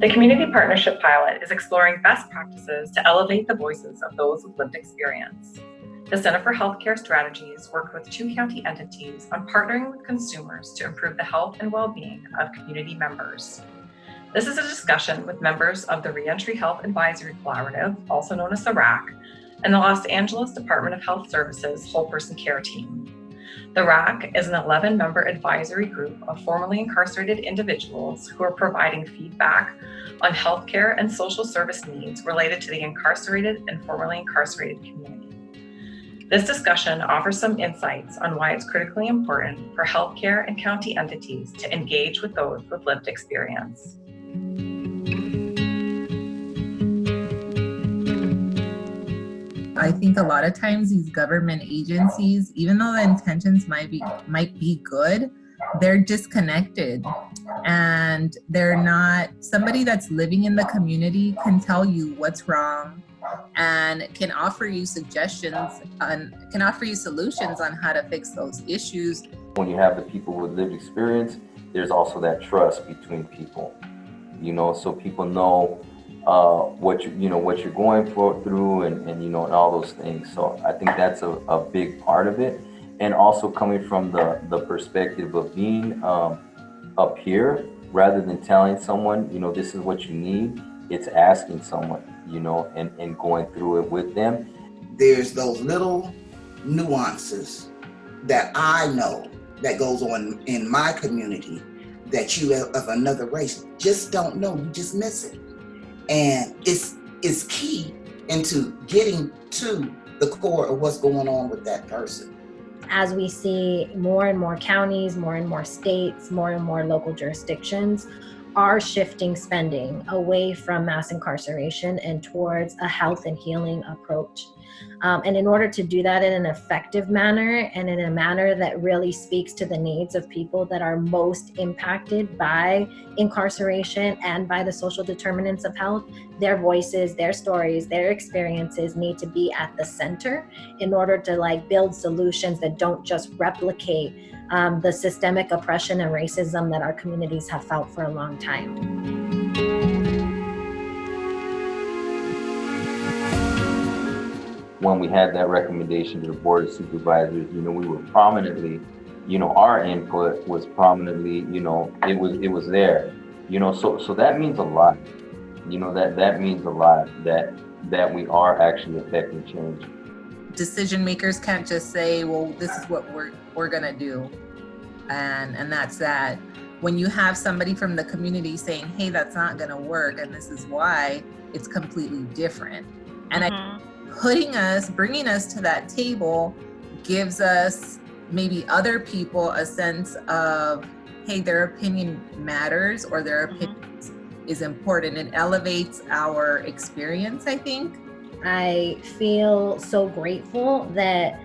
The Community Partnership Pilot is exploring best practices to elevate the voices of those with lived experience. The Center for Healthcare Strategies worked with 2 county entities on partnering with consumers to improve the health and well-being of community members. This is a discussion with members of the Reentry Health Advisory Collaborative, also known as the RAC, and the Los Angeles Department of Health Services Whole Person Care Team. The RAC is an 11-member advisory group of formerly incarcerated individuals who are providing feedback on healthcare and social service needs related to the incarcerated and formerly incarcerated community. This discussion offers some insights on why it's critically important for healthcare and county entities to engage with those with lived experience. I think a lot of times these government agencies, even though the intentions might be good, they're disconnected, and they're not, somebody that's living in the community can tell you what's wrong and can offer you suggestions and can offer you solutions on how to fix those issues. When you have the people with lived experience, there's also that trust between people, so people know what you're going through and all those things. So I think that's a big part of it. And also coming from the perspective of being up here, rather than telling someone, this is what you need, it's asking someone, and going through it with them. There's those little nuances that I know that goes on in my community that you of another race just don't know, you just miss it. And it's key into getting to the core of what's going on with that person. As we see more and more counties, more and more states, more and more local jurisdictions are shifting spending away from mass incarceration and towards a health and healing approach. And in order to do that in an effective manner and in a manner that really speaks to the needs of people that are most impacted by incarceration and by the social determinants of health, their voices, their stories, their experiences need to be at the center in order to build solutions that don't just replicate the systemic oppression and racism that our communities have felt for a long time. When we had that recommendation to the Board of Supervisors, we were prominently, our input was prominently, it was there, so that means a lot, that means a lot that we are actually affecting change. Decision makers can't just say, well, this is what we're gonna do, and that's that. When you have somebody from the community saying, hey, that's not gonna work, and this is why, it's completely different. And bringing us to that table gives us, maybe other people, a sense of, hey, their opinion matters, or their opinion is important. It elevates our experience, I think. I feel so grateful that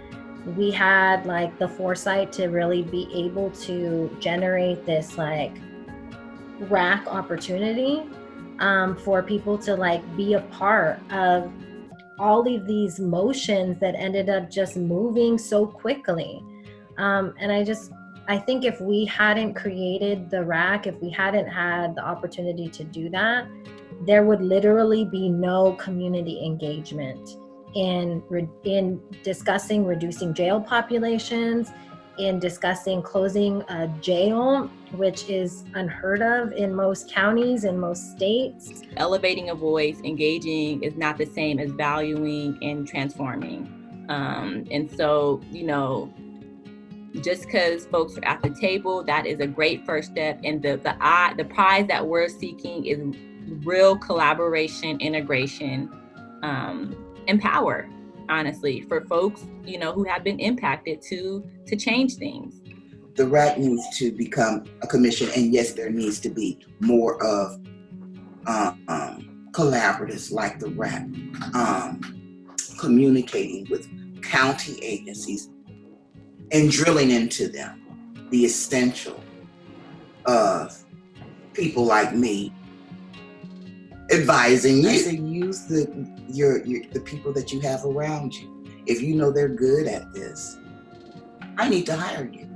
we had the foresight to really be able to generate this RAC opportunity for people to be a part of all of these motions that ended up just moving so quickly. And I think if we hadn't created the RAC, if we hadn't had the opportunity to do that, there would literally be no community engagement in discussing reducing jail populations, in discussing closing a jail, which is unheard of in most counties, in most states. Elevating a voice, engaging is not the same as valuing and transforming. And so, just because folks are at the table, that is a great first step. And the prize that we're seeking is real collaboration, integration, and power, honestly, for folks, who have been impacted to change things. The RAC needs to become a commission, and yes, there needs to be more of collaboratives like the RAC, communicating with county agencies and drilling into them the essential of people like me advising you to use the people that you have around you. If you know they're good at this, I need to hire you.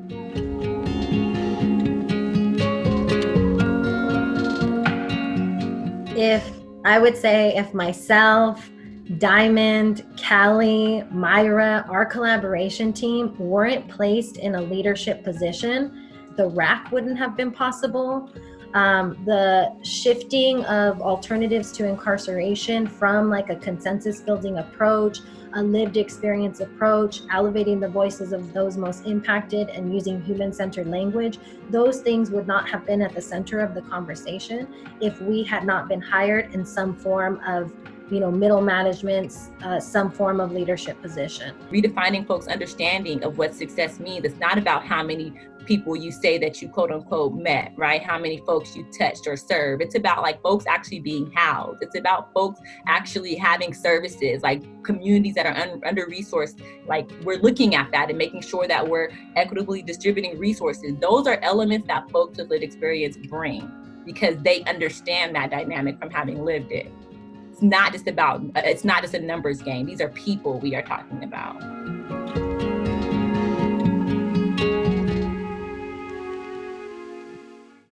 if myself, Diamond, Callie, Myra, our collaboration team weren't placed in a leadership position, the RAC wouldn't have been possible. The shifting of alternatives to incarceration from like a consensus building approach, a lived experience approach, elevating the voices of those most impacted and using human-centered language, those things would not have been at the center of the conversation if we had not been hired in some form of middle management, some form of leadership position. Redefining folks' understanding of what success means. It's not about how many people you say that you quote unquote met, right? How many folks you touched or served. It's about like folks actually being housed. It's about folks actually having services, like communities that are under-resourced. Like we're looking at that and making sure that we're equitably distributing resources. Those are elements that folks with lived experience bring because they understand that dynamic from having lived it. It's not just a numbers game. These are people we are talking about.